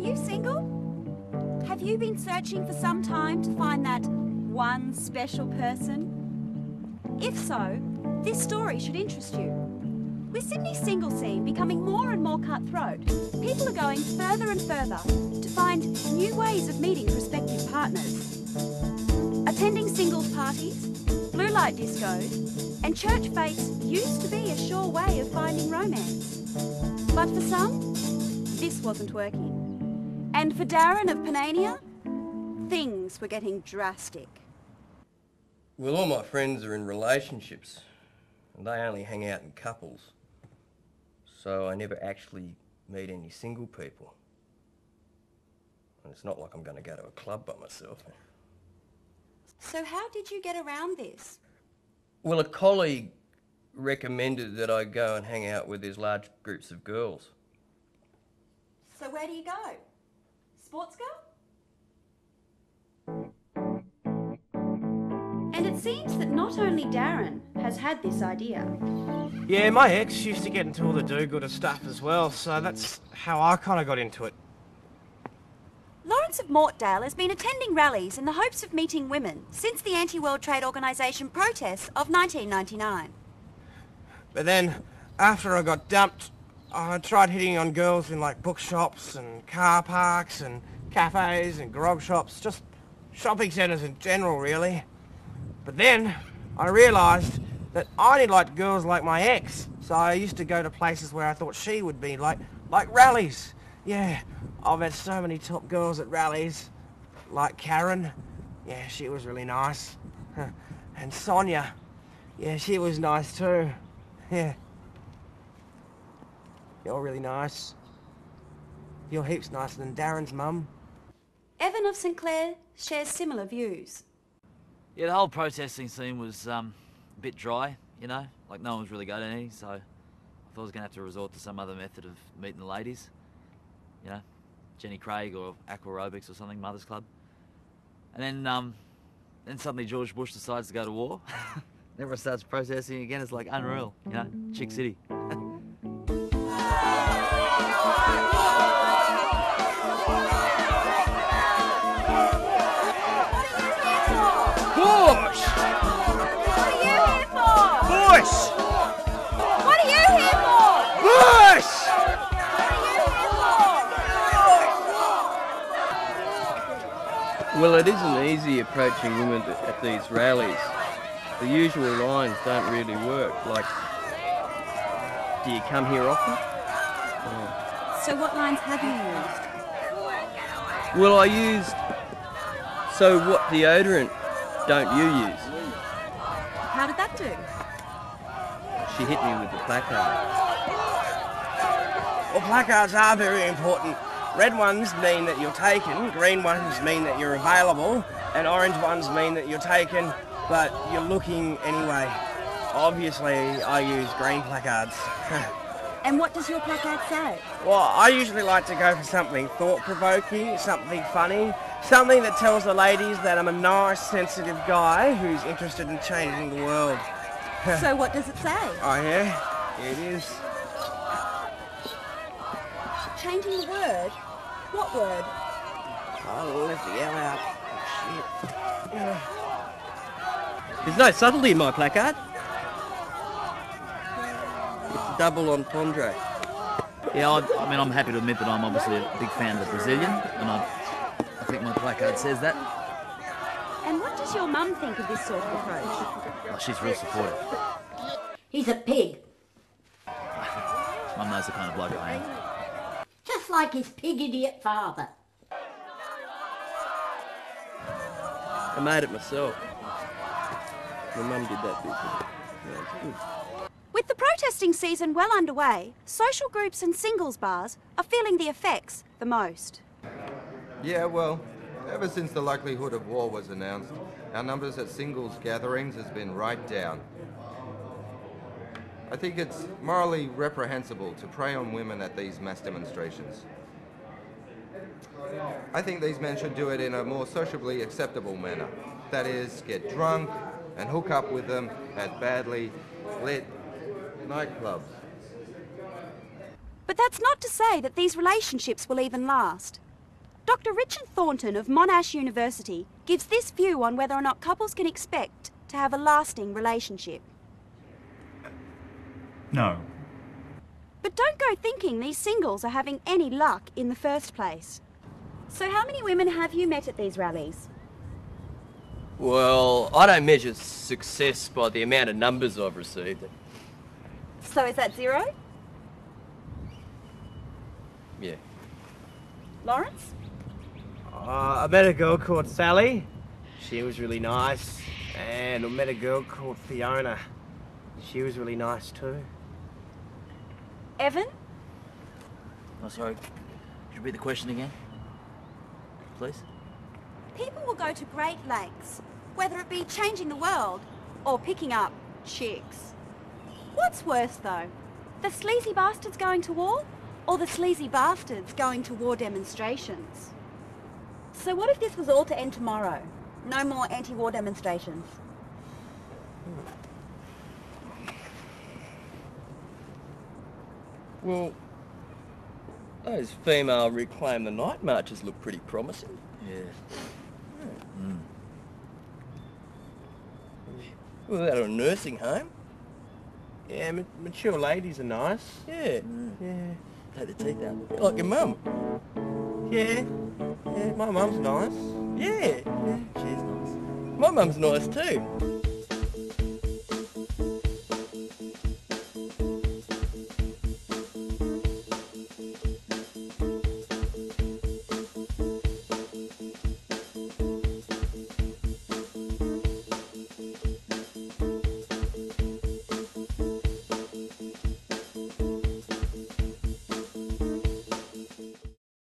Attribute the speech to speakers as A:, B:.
A: you single? Have you been searching for some time to find that one special person? If so, this story should interest you. With Sydney's single scene becoming more and more cutthroat, people are going further and further to find new ways of meeting prospective partners. Attending singles parties, blue light discos, and church fetes used to be a sure way of finding romance. But for some, this wasn't working. And for Darren of Panania, things were getting drastic.
B: Well, all my friends are in relationships, and they only hang out in couples. So I never actually meet any single people. And it's not like I'm going to go to a club by myself.
A: So how did you get around this?
B: Well, a colleague recommended that I go and hang out with these large groups of girls.
A: So where do you go? Sports girl? And it seems that not only Darren has had this idea.
C: Yeah, my ex used to get into all the do-gooder stuff as well, so that's how I kind of got into it.
A: Lawrence of Mortdale has been attending rallies in the hopes of meeting women since the Anti-World Trade Organisation protests of 1999.
C: But then, after I got dumped, I tried hitting on girls in like bookshops and car parks and cafes and grog shops, just shopping centres in general really. But then I realised that I didn't like girls like my ex, so I used to go to places where I thought she would be, like rallies. Yeah, I've met so many top girls at rallies, like Karen. Yeah, she was really nice. And Sonia. Yeah, she was nice too. Yeah. You're really nice. You're heaps nicer than Darren's mum.
A: Evan of St Clair shares similar views.
D: Yeah, the whole protesting scene was a bit dry, you know, like no one was really going to any, so I thought I was going to have to resort to some other method of meeting the ladies. You know, Jenny Craig or aqua aerobics or something, Mother's Club. And then suddenly George Bush decides to go to war. Everyone starts protesting again. It's like unreal, you know, Chick City.
C: Bush!
A: What are you here for?
C: Bush!
A: What are you here for?
C: Bush!
B: Well, it isn't easy approaching women at these rallies. The usual lines don't really work, like, do you come here often?
A: So what lines have you used?
B: Well, I used, so what deodorant don't you use?
A: How did that do?
B: She hit me with the placard.
C: Well, placards are very important. Red ones mean that you're taken, green ones mean that you're available, and orange ones mean that you're taken, but you're looking anyway. Obviously, I use green placards.
A: And what does your placard say?
C: Well, I usually like to go for something thought-provoking, something funny, something that tells the ladies that I'm a nice, sensitive guy who's interested in changing the world.
A: So what does it say?
C: Oh yeah? It is.
A: Changing the word? What word?
C: Oh, let the L out. Shit.
B: There's no subtlety in my placard. It's a double entendre.
D: Yeah, I mean, I'm happy to admit that I'm obviously a big fan of the Brazilian, and I think my placard says that.
A: And what does your mum think of this sort of approach?
D: Oh, she's real supportive.
E: He's a pig,
D: Mum knows the kind of bloke I am.
E: just like his pig idiot father.
B: I made it myself. My mum did that bit. Yeah, it's good.
A: With the protesting season well underway, social groups and singles bars are feeling the effects the most.
F: Yeah, well, ever since the likelihood of war was announced, our numbers at singles gatherings has been right down. I think it's morally reprehensible to prey on women at these mass demonstrations. I think these men should do it in a more sociably acceptable manner. That is, get drunk and hook up with them at badly lit nightclubs.
A: But that's not to say that these relationships will even last. Dr. Richard Thornton of Monash University gives this view on whether or not couples can expect to have a lasting relationship.
G: No.
A: But don't go thinking these singles are having any luck in the first place. So how many women have you met at these rallies?
B: Well, I don't measure success by the amount of numbers I've received.
A: So is that 0?
B: Yeah.
A: Lawrence?
C: I met a girl called Sally. She was really nice. And I met a girl called Fiona. She was really nice too.
A: Evan?
D: Oh, sorry. Could you repeat the question again? Please?
A: People will go to great lengths, whether it be changing the world or picking up chicks. What's worse though? The sleazy bastards going to war or the sleazy bastards going to war demonstrations? So what if this was all to end tomorrow? No more anti-war demonstrations?
B: Well, those female Reclaim the Night marches look pretty promising.
D: Yeah.
B: Well, that a nursing home?
C: Yeah, mature ladies are nice.
B: Yeah.
C: Yeah.
B: Take the teeth out. Like your mum.
C: Yeah. Yeah, my mum's nice.
B: Yeah.
C: Yeah, she's nice.
B: My mum's nice too.